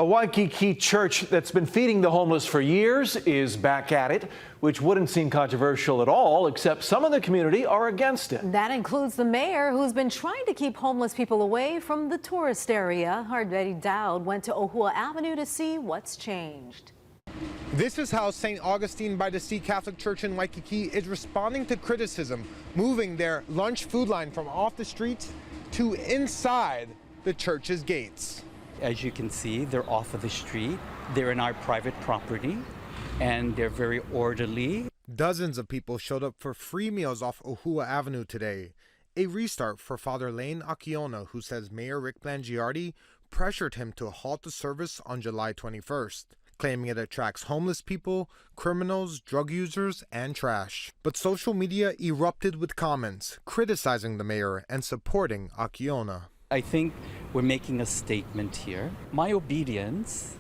A Waikiki church that's been feeding the homeless for years is back at it, which wouldn't seem controversial at all, except some of the community are against it. That includes the mayor, who's been trying to keep homeless people away from the tourist area. Our Betty Dowd went to Ohua Avenue to see what's changed. This is how St. Augustine by the Sea Catholic Church in Waikiki is responding to criticism, moving their lunch food line from off the streets to inside the church's gates. As you can see, they're off of the street. They're in our private property, and they're very orderly. Dozens of people showed up for free meals off Ohua Avenue today. A restart for Father Lane Akiona, who says Mayor Rick Blangiardi pressured him to halt the service on July 21st, claiming it attracts homeless people, criminals, drug users, and trash. But social media erupted with comments criticizing the mayor and supporting Akiona. I think we're making a statement here. My obedience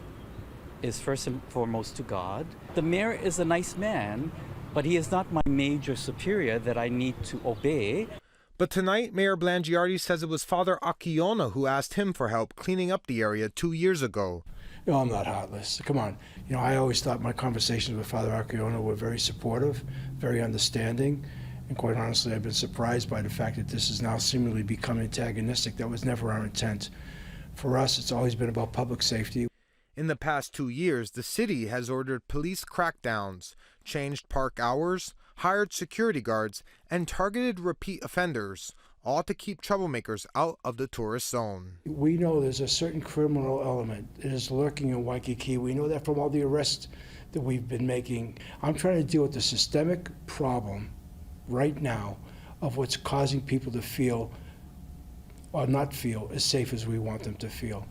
is first and foremost to God. The mayor is a nice man, but he is not my major superior that I need to obey. But tonight, Mayor Blangiardi says it was Father Akiona who asked him for help cleaning up the area 2 years ago. No, I'm not heartless. Come on. I always thought my conversations with Father Akiona were very supportive, very understanding. And quite honestly, I've been surprised by the fact that this has now seemingly become antagonistic. That was never our intent. For us, it's always been about public safety. In the past 2 years, the city has ordered police crackdowns, changed park hours, hired security guards, and targeted repeat offenders, all to keep troublemakers out of the tourist zone. We know there's a certain criminal element that is lurking in Waikiki. We know that from all the arrests that we've been making. I'm trying to deal with the systemic problem right now of what's causing people to feel or not feel as safe as we want them to feel.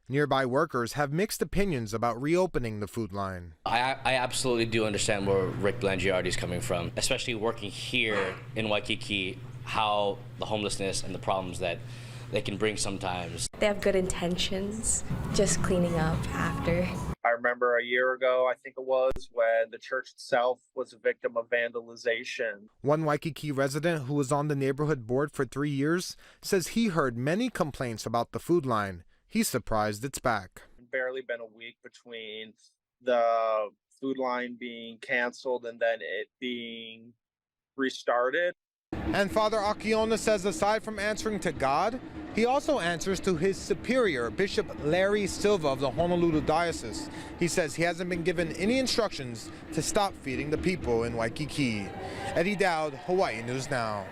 Nearby workers have mixed opinions about reopening the food line. I absolutely do understand where Rick Blangiardi is coming from, especially working here in Waikiki, how the homelessness and the problems that they can bring sometimes. They have good intentions, just cleaning up after. I remember a year ago, I think it was, when the church itself was a victim of vandalization. One Waikiki resident who was on the neighborhood board for 3 years says he heard many complaints about the food line. He's surprised it's back. Barely been a week between the food line being canceled and then it being restarted. And Father Akiona says aside from answering to God, he also answers to his superior, Bishop Larry Silva of the Honolulu Diocese. He says he hasn't been given any instructions to stop feeding the people in Waikiki. Eddie Dowd, Hawaii News Now.